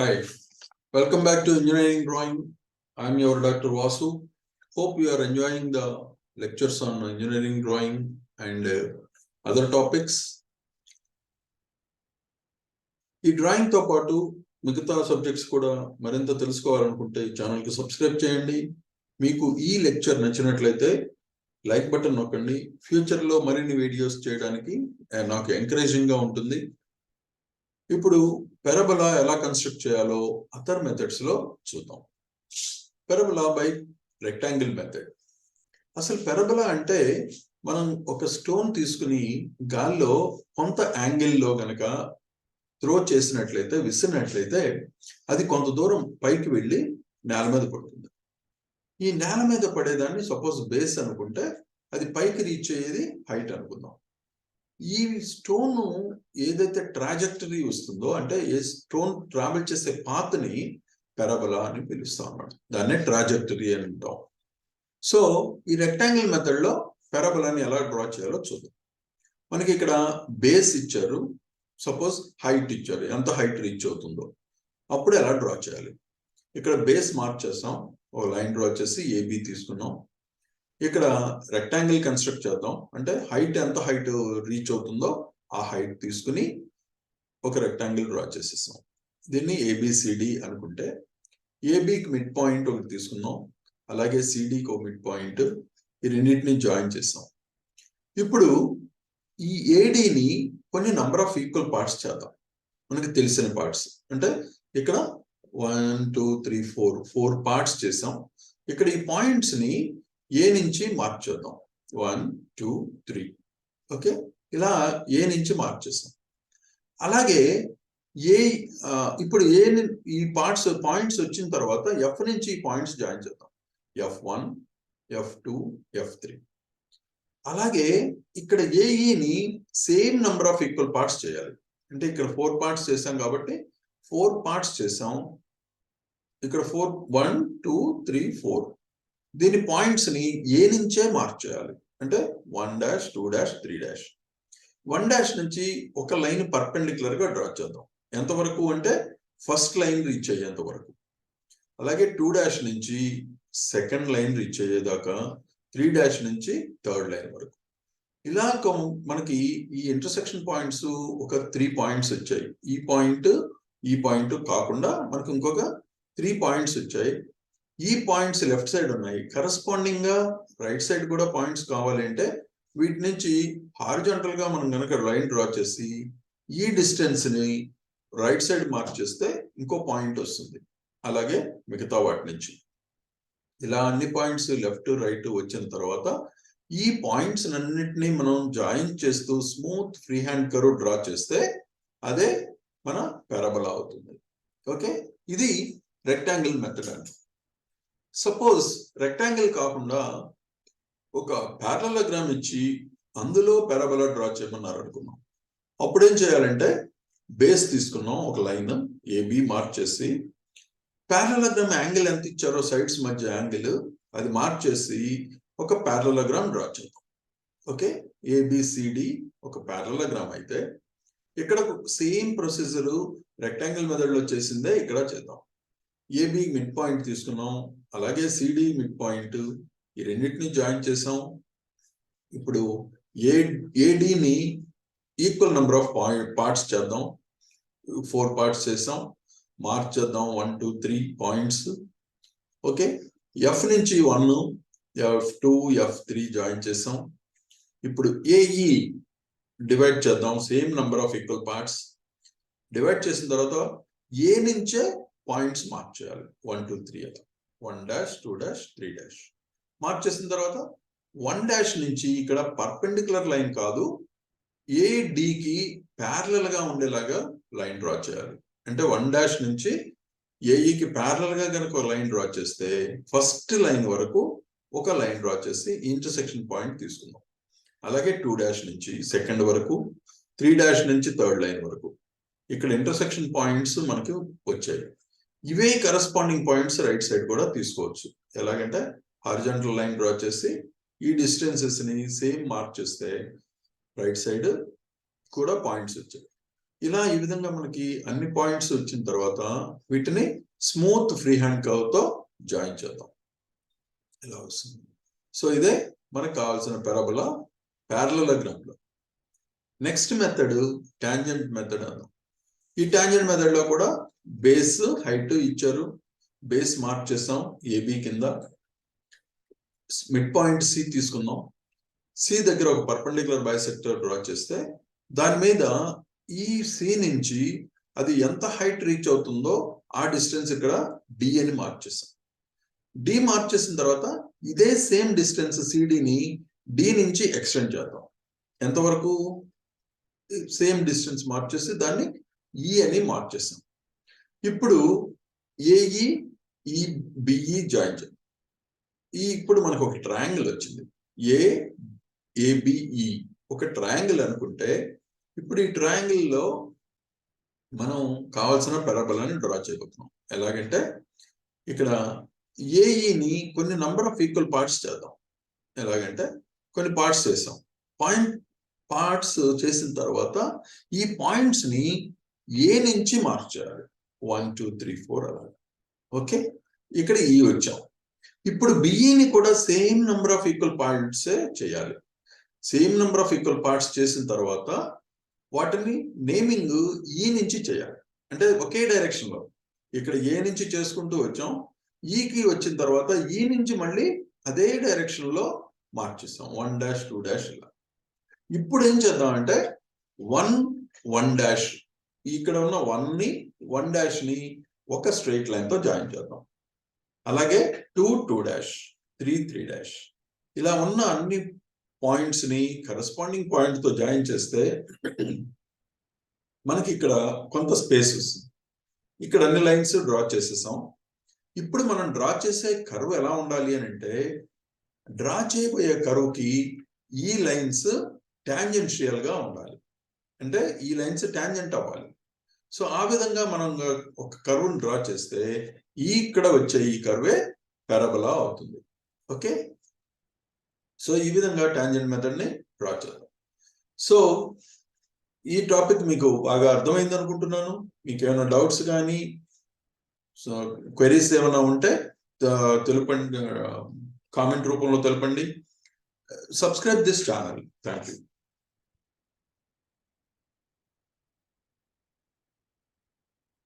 Hi, welcome back to Engineering Drawing. I'm your Dr. Vasu. Hope you are enjoying the lectures on engineering drawing and other topics. ఈ drawing తో పాటు మిగతా subjects కూడా మరింత తెలుసుకోవాలనుకుంటే ఈ ఛానల్ కి సబ్స్క్రైబ్ చేయండి. మీకు ఈ లెక్చర్ నచ్చినట్లయితే లైక్ బటన్ నొక్కండి. ఫ్యూచర్ లో మరిన్ని వీడియోస్ చేయడానికి నాకు ఎంకరేజింగ్ గా ఉంటుంది. ఇప్పుడు పెరబలా ఎలా కన్స్ట్రక్ట్ చేయాలో అదర్ మెథడ్స్ లో చూద్దాం. పెరబలా బై రెక్టాంగిల్ మెథడ్. అసలు పెరబలా అంటే మనం ఒక స్టోన్ తీసుకుని గాల్లో కొంత యాంగిల్లో గనక త్రో చేసినట్లయితే విసిరినట్లయితే అది కొంత దూరం పైకి వెళ్ళి నేల మీద పడుతుంది. ఈ నేల మీద పడేదాన్ని సపోజ్ బేస్ అనుకుంటే అది పైకి రీచ్ అయ్యేది హైట్ అనుకుందాం. ఈ స్టోన్ ఏదైతే ట్రాజెక్టరీ వస్తుందో అంటే ఏ స్టోన్ ట్రావెల్ చేసే పాత్ని పెరబలా అని పిలుస్తాం అన్నమాట. దాన్నే ట్రాజెక్టరీ అని అంటాం. సో ఈ రెక్టాంగిల్ మెథడ్ లో పెరబలాని ఎలా డ్రా చేయాలో చూద్దాం. మనకి ఇక్కడ బేస్ ఇచ్చారు, సపోజ్ హైట్ ఇచ్చారు, ఎంత హైట్ రీచ్ అవుతుందో అప్పుడు ఎలా డ్రా చేయాలి. ఇక్కడ బేస్ మార్క్ చేస్తాం, ఒక లైన్ డ్రా చేసి ఏబి తీసుకున్నాం. ఇక్కడ రెక్టాంగిల్ కన్స్ట్రక్ట్ చేద్దాం, అంటే హైట్ ఎంత హైట్ రీచ్ అవుతుందో ఆ హైట్ తీసుకుని ఒక రెక్టాంగిల్ డ్రా చేసేసాం. దీన్ని ఏబిసిడి అనుకుంటే ఏబికి మిడ్ పాయింట్ ఒకటి తీసుకున్నాం, అలాగే సిడికి ఒక మిడ్ పాయింట్, ఈ రెండింటిని జాయిన్ చేసాం. ఇప్పుడు ఈ ఏడిని కొన్ని నంబర్ ఆఫ్ ఈక్వల్ పార్ట్స్ చేద్దాం, మనకి తెలిసిన పార్ట్స్. అంటే ఇక్కడ 1 2 3 4 పార్ట్స్ చేసాం. ఇక్కడ ఈ పాయింట్స్ ని ఏ నుంచి మార్క్ చేద్దాం. 1 2 3 ఓకే, ఇలా ఏ నుంచి మార్క్ చేసాం. అలాగే ఏ ఇప్పుడు ఏ ఈ పాయింట్స్ వచ్చిన తర్వాత ఎఫ్ నుంచి ఈ పాయింట్స్ జాయిన్ చేద్దాం. F1 F2 F3. అలాగే ఇక్కడ ఏఈని same number of equal parts చేయాలి. అంటే ఇక్కడ 4 పార్ట్స్ చేసాం కాబట్టి 4 పార్ట్స్ చేసాం. ఇక్కడ 4 1 2 3 4. దీని పాయింట్స్ ని ఏ నుంచే మార్క్ చేయాలి. అంటే 1 2 3 1 నుంచి ఒక లైన్ పర్పెండిక్యులర్ గా డ్రా చేద్దాం. ఎంతవరకు అంటే ఫస్ట్ లైన్ రీచ్ అయ్యేంత వరకు. అలాగే 2 నుంచి సెకండ్ లైన్ రీచ్ అయ్యేదాకా, 3 నుంచి థర్డ్ లైన్ వరకు. ఇలా మనకి ఈ ఇంటర్సెక్షన్ పాయింట్స్ ఒక 3 పాయింట్స్ వచ్చాయి. ఈ పాయింట్ కాకుండా మనకు ఇంకొక 3 పాయింట్స్ వచ్చాయి. ఈ పాయింట్స్ లెఫ్ట్ సైడ్ ఉన్నాయి. కరస్పాండింగ్ గా రైట్ సైడ్ కూడా పాయింట్స్ కావాలి అంటే వీటి నుంచి హారిజాంటల్ గా మనం కనుక లైన్ డ్రా చేసి ఈ డిస్టెన్స్ ని రైట్ సైడ్ మార్క్ చేస్తే ఇంకో పాయింట్ వస్తుంది. అలాగే మిగతా వాటి నుంచి ఇలా అన్ని పాయింట్స్ లెఫ్ట్ రైట్ వచ్చిన తర్వాత ఈ పాయింట్స్ అన్నిటినీ మనం జాయిన్ చేస్తూ smooth free hand curve draw చేస్తే అదే మన పారాబోలా అవుతుంది. ఓకే, ఇది రెక్టాంగిల్ మెథడ్ అండి. సపోజ్ రెక్టాంగిల్ కాకుండా ఒక పారలెలోగ్రామ్ ఇచ్చి అందులో పారాబోలా డ్రా చేయమన్నారు అనుకున్నాం. అప్పుడేం చేయాలంటే బేస్ తీసుకున్నాం, ఒక లైన్ ఏబి మార్క్ చేసి పారలెలోగ్రామ్ యాంగిల్ ఎంత ఇచ్చారో సైడ్స్ మధ్య యాంగిల్ అది మార్క్ చేసి ఒక పారలెలోగ్రామ్ డ్రా చేద్దాం. ఓకే, ఏబిసిడి ఒక పారలెలోగ్రామ్ అయితే ఇక్కడ సేమ్ ప్రొసీజర్ రెక్టాంగిల్ మెథడ్ లో చేసిందే ఇక్కడ చేద్దాం. ఏబి మిడ్ పాయింట్ తీసుకున్నాం, అలాగే సిడి మిడ్ పాయింట్, ఈ రెండింటిని జాయిన్ చేసాం. ఇప్పుడు ఏడిని ఈక్వల్ నెంబర్ ఆఫ్ పార్ట్స్ చేద్దాం. 4 పార్ట్స్ చేసాం, మార్క్ చేద్దాం. 1 2 3 పాయింట్స్. ఓకే, ఎఫ్ నుంచి 1 F2 F3 జాయిన్ చేసాం. ఇప్పుడు ఏఈ డివైడ్ చేద్దాం, same number of equal parts. Divide చేసిన తర్వాత ఏ నుంచే పాయింట్స్ మార్క్ చేయాలి. 1 2 3 అలా 1 2 3 మార్క్ చేసిన తర్వాత 1 నుంచి ఇక్కడ పర్పెండిక్యులర్ లైన్ కాదు, ఏడికి ప్యారలల్ గా ఉండేలాగా లైన్ డ్రా చేయాలి. అంటే 1 నుంచి ఏఈకి ప్యారలల్ గా కనుక లైన్ డ్రా చేస్తే ఫస్ట్ లైన్ వరకు ఒక లైన్ డ్రా చేసి ఇంటర్సెక్షన్ పాయింట్ తీసుకుందాం. అలాగే 2 నుంచి సెకండ్ వరకు, 3 నుంచి థర్డ్ లైన్ వరకు ఇక్కడ ఇంటర్సెక్షన్ పాయింట్స్ మనకి వచ్చాయి. ఇవే కరస్పాండింగ్ పాయింట్స్ రైట్ సైడ్ కూడా తీసుకోవచ్చు. ఎలాగంటే హారిజాంటల్ లైన్ డ్రా చేసి ఈ డిస్టెన్సెస్ ని సేమ్ మార్క్ చేస్తే రైట్ సైడ్ కూడా పాయింట్స్ వచ్చాయి. ఇలా ఈ విధంగా మనకి అన్ని పాయింట్స్ వచ్చిన తర్వాత వీటిని స్మూత్ ఫ్రీ హ్యాండ్ కర్వ్ తో జాయిన్ చేద్దాం. ఇలా వస్తుంది. సో ఇదే మనకు కావాల్సిన పారాబోలా పారలెలోగ్రామ్ లో. నెక్స్ట్ మెథడ్ టాంజెంట్ మెథడ్ అన్నాం. ఈ టాంజెంట్ మెథడ్ లో కూడా బేస్ హైట్ ఇచ్చారు, బేస్ మార్క్ చేసాం ఏబి కింద, మిడ్ పాయింట్ సి తీసుకుందాం. సి దగ్గర ఒక పర్పెండిక్యులర్ బైసెక్టర్ డ్రా చేస్తే దాని మీద ఈ సి నుంచి అది ఎంత హైట్ రీచ్ అవుతుందో ఆ డిస్టెన్స్ ఇక్కడ డి అని మార్క్ చేసాం. డి మార్క్ చేసిన తర్వాత ఇదే సేమ్ డిస్టెన్స్ సిడిని డి నుంచి ఎక్స్టెండ్ చేద్దాం. ఎంతవరకు? సేమ్ డిస్టెన్స్ మార్క్ చేసి దాన్ని ఈ అని మార్క్ చేసాం. ఇప్పుడు ఏఈ ఈ బిఈ జాయిన్ చేద్దాం. ఇప్పుడు మనకు ఒక ట్రయాంగిల్ వచ్చింది. ఏబిఈ ఒక ట్రయాంగిల్ అనుకుంటే ఇప్పుడు ఈ ట్రయాంగిల్ లో మనం కావాల్సిన పారాబోలాని డ్రా చేయబోతున్నాం. ఎలాగంటే ఇక్కడ ఏఈని కొన్ని నంబర్ ఆఫ్ ఈక్వల్ పార్ట్స్ చేద్దాం. ఎలాగంటే కొన్ని పార్ట్స్ చేసాం. పార్ట్స్ చేసిన తర్వాత ఈ పాయింట్స్ ని ఏ నుంచి మార్క్ చేయాలి. 1 2 3 4 అలాగా. ఓకే, ఇక్కడ ఈ వచ్చాం. ఇప్పుడు బిఈని కూడా same number of equal parts చేయాలి. Same number of equal parts చేసిన తర్వాత వాటిని నేమింగ్ ఈ నుంచి చేయాలి. అంటే ఒకే డైరెక్షన్ లో ఇక్కడ ఏ నుంచి చేసుకుంటూ వచ్చాం, ఈకి వచ్చిన తర్వాత ఈ నుంచి మళ్ళీ అదే డైరెక్షన్ లో మార్చేస్తాం. 1 డాష్ 2 డాష్ ఇలా. ఇప్పుడు ఏం చేద్దాం అంటే 1 1 డాష్, ఇక్కడ ఉన్న 1 ని 1 డాష్ ని ఒక స్ట్రైట్ లైన్ తో జాయిన్ చేద్దాం. అలాగే 2 2 డాష్ 3 3 డాష్ ఇలా ఉన్న అన్ని పాయింట్స్ ని కరెస్పాండింగ్ పాయింట్ తో జాయిన్ చేస్తే మనకి ఇక్కడ కొంత స్పేస్ వస్తుంది. ఇక్కడ అన్ని లైన్స్ డ్రా చేసేసాం. ఇప్పుడు మనం డ్రా చేసే కర్వ్ ఎలా ఉండాలి అని అంటే, డ్రా చేయబోయే కర్వ్ కి ఈ లైన్స్ టాంజెన్షియల్ గా ఉండాలి. అంటే ఈ లైన్స్ టాంజెంట్ అవ్వాలి. సో ఆ విధంగా మనం ఒక కర్వ్ డ్రా చేస్తే ఇక్కడ వచ్చే ఈ కర్వే పారాబోలా అవుతుంది. ఓకే, సో ఈ విధంగా టాంజెంట్ మెథడ్ ని డ్రా చేద్దాం. సో ఈ టాపిక్ మీకు బాగా అర్థమైంది అనుకుంటున్నాను. మీకు ఏమైనా డౌట్స్ కానీ క్వెరీస్ ఏమైనా ఉంటే తెలపండి, కామెంట్ రూపంలో తెలపండి. Subscribe this channel. Thank you.